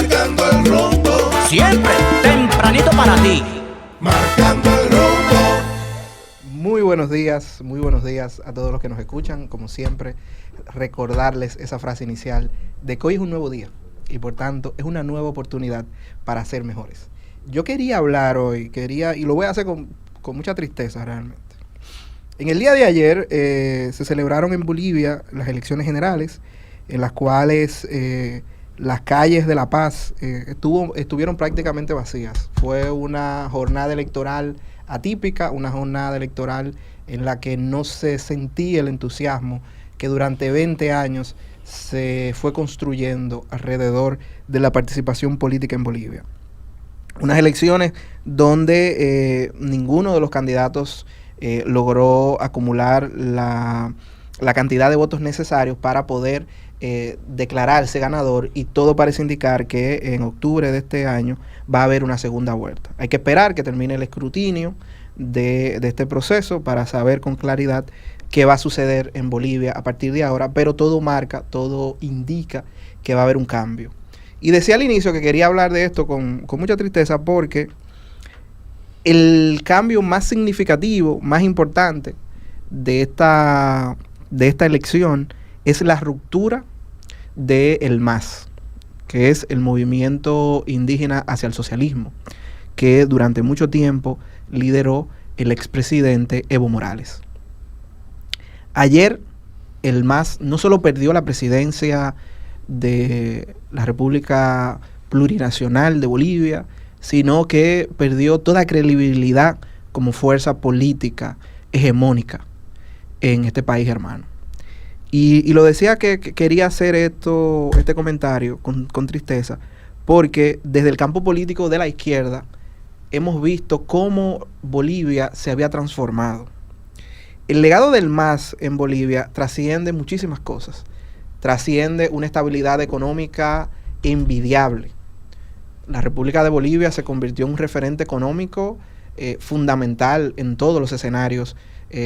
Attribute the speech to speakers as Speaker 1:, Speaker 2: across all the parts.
Speaker 1: marcando el rumbo,
Speaker 2: siempre tempranito para ti.
Speaker 1: marcando el rumbo.
Speaker 3: Muy buenos días a todos los que nos escuchan. Como siempre, recordarles esa frase inicial de que hoy es un nuevo día y por tanto es una nueva oportunidad para ser mejores. Yo quería hablar hoy, y lo voy a hacer con mucha tristeza realmente. En el día de ayer se celebraron en Bolivia las elecciones generales, en las cuales las calles de La Paz estuvieron prácticamente vacías. Fue una jornada electoral atípica, una jornada electoral en la que no se sentía el entusiasmo que durante 20 años se fue construyendo alrededor de la participación política en Bolivia. Unas elecciones donde ninguno de los candidatos logró acumular la cantidad de votos necesarios para poder declararse ganador, y todo parece indicar que en octubre de este año va a haber una segunda vuelta. Hay que esperar que termine el escrutinio de este proceso para saber con claridad qué va a suceder en Bolivia a partir de ahora, pero todo indica que va a haber un cambio. Y decía al inicio que quería hablar de esto con mucha tristeza, porque el cambio más significativo, más importante de esta elección es la ruptura del MAS, que es el movimiento indígena hacia el socialismo, que durante mucho tiempo lideró el expresidente Evo Morales. Ayer el MAS no solo perdió la presidencia de la República Plurinacional de Bolivia, sino que perdió toda credibilidad como fuerza política hegemónica en este país hermano. Y lo decía que quería hacer este comentario con tristeza, porque desde el campo político de la izquierda hemos visto cómo Bolivia se había transformado. El legado del MAS en Bolivia trasciende muchísimas cosas. Trasciende una estabilidad económica envidiable. La República de Bolivia se convirtió en un referente económico fundamental en todos los escenarios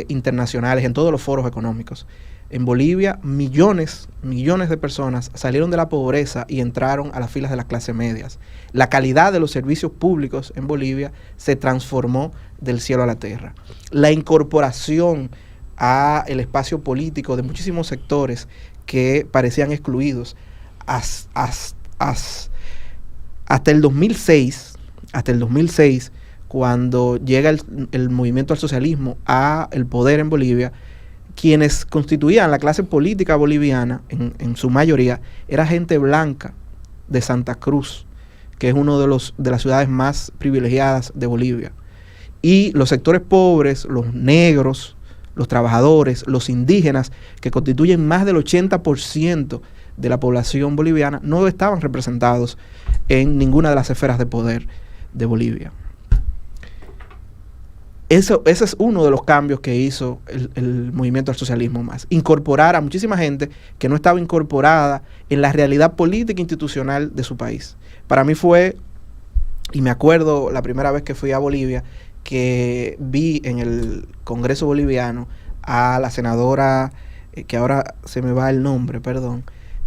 Speaker 3: internacionales, en todos los foros económicos. En Bolivia, millones de personas salieron de la pobreza y entraron a las filas de las clases medias. La calidad de los servicios públicos en Bolivia se transformó del cielo a la tierra. La incorporación al espacio político de muchísimos sectores que parecían excluidos hasta el 2006, cuando llega el movimiento al socialismo al poder en Bolivia, quienes constituían la clase política boliviana, en su mayoría, era gente blanca de Santa Cruz, que es una de las ciudades más privilegiadas de Bolivia. Y los sectores pobres, los negros, los trabajadores, los indígenas, que constituyen más del 80% de la población boliviana, no estaban representados en ninguna de las esferas de poder de Bolivia. Ese es uno de los cambios que hizo el movimiento al socialismo MAS. Incorporar a muchísima gente que no estaba incorporada en la realidad política e institucional de su país. Para mí fue, y me acuerdo la primera vez que fui a Bolivia, que vi en el Congreso boliviano a la senadora, que ahora se me va el nombre, perdón,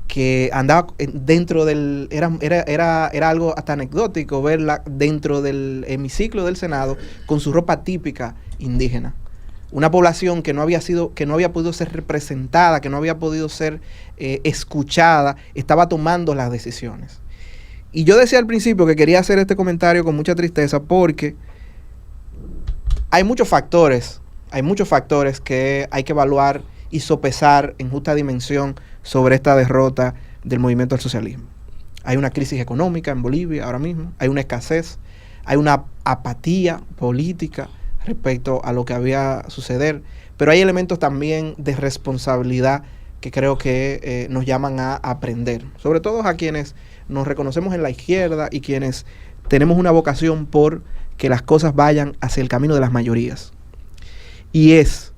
Speaker 3: que andaba dentro del... Era algo hasta anecdótico verla dentro del hemiciclo del Senado con su ropa típica indígena. Una población que no había podido ser representada, que no había podido ser escuchada, estaba tomando las decisiones. Y yo decía al principio que quería hacer este comentario con mucha tristeza, porque hay muchos factores que hay que evaluar y sopesar en justa dimensión sobre esta derrota del movimiento al socialismo. Hay una crisis económica en Bolivia ahora mismo, hay una escasez, hay una apatía política respecto a lo que había suceder, pero hay elementos también de responsabilidad que creo que nos llaman a aprender, sobre todo a quienes nos reconocemos en la izquierda y quienes tenemos una vocación por que las cosas vayan hacia el camino de las mayorías. Y es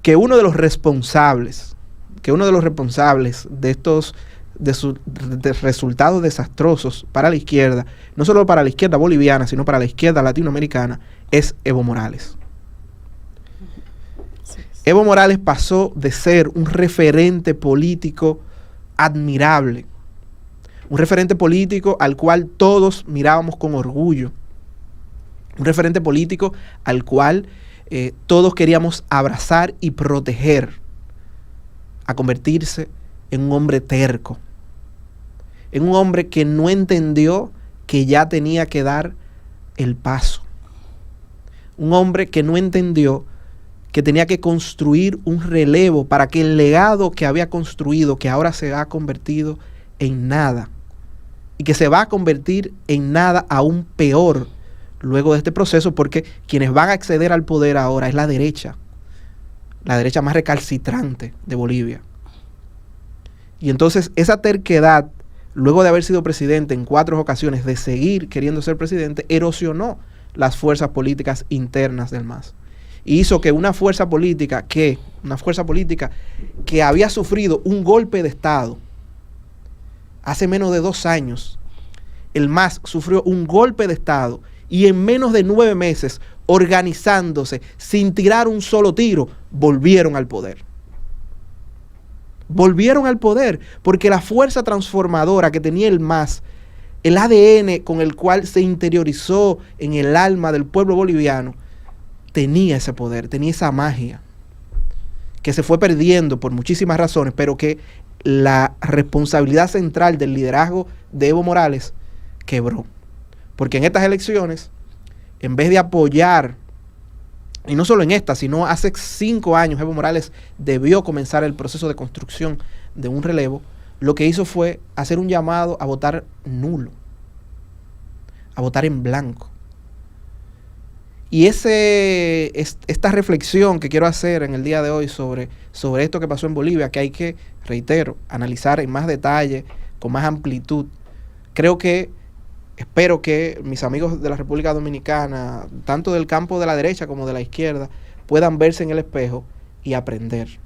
Speaker 3: que uno de los responsables de estos de resultados desastrosos para la izquierda, no solo para la izquierda boliviana, sino para la izquierda latinoamericana, es Evo Morales. Evo Morales pasó de ser un referente político admirable, un referente político al cual todos mirábamos con orgullo, un referente político al cual todos queríamos abrazar y proteger, a convertirse en un hombre terco, en un hombre que no entendió que ya tenía que dar el paso, un hombre que no entendió que tenía que construir un relevo para que el legado que había construido, que ahora se ha convertido en nada, y que se va a convertir en nada aún peor luego de este proceso, porque quienes van a acceder al poder ahora es la derecha más recalcitrante de Bolivia. Y entonces esa terquedad, luego de haber sido presidente en 4 ocasiones, de seguir queriendo ser presidente, erosionó las fuerzas políticas internas del MAS. Y hizo que una fuerza política que había sufrido un golpe de Estado hace menos de 2 años, el MAS sufrió un golpe de Estado y en menos de 9 meses, organizándose sin tirar un solo tiro, volvieron al poder. Volvieron al poder porque la fuerza transformadora que tenía el MAS, el ADN con el cual se interiorizó en el alma del pueblo boliviano, tenía ese poder, tenía esa magia que se fue perdiendo por muchísimas razones, pero que la responsabilidad central del liderazgo de Evo Morales quebró. Porque en estas elecciones, en vez de apoyar, y no solo en esta, sino hace 5 años Evo Morales debió comenzar el proceso de construcción de un relevo, lo que hizo fue hacer un llamado a votar nulo, a votar en blanco. Y esta reflexión que quiero hacer en el día de hoy sobre esto que pasó en Bolivia, que hay que, reitero, analizar en más detalle, con más amplitud, espero que mis amigos de la República Dominicana, tanto del campo de la derecha como de la izquierda, puedan verse en el espejo y aprender.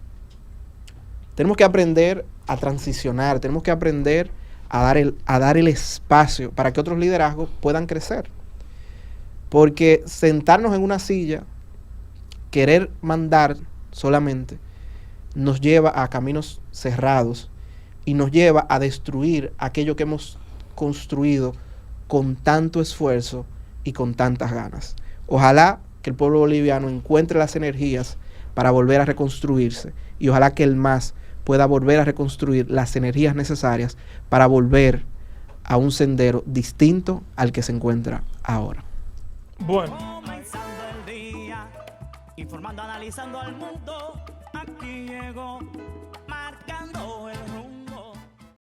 Speaker 3: Tenemos que aprender a transicionar, tenemos que aprender a dar el espacio para que otros liderazgos puedan crecer. Porque sentarnos en una silla, querer mandar solamente, nos lleva a caminos cerrados y nos lleva a destruir aquello que hemos construido con tanto esfuerzo y con tantas ganas. Ojalá que el pueblo boliviano encuentre las energías para volver a reconstruirse y ojalá que el MAS pueda volver a reconstruir las energías necesarias para volver a un sendero distinto al que se encuentra ahora.
Speaker 4: Bueno,
Speaker 2: Comenzando el día, informando, analizando al mundo, aquí llegó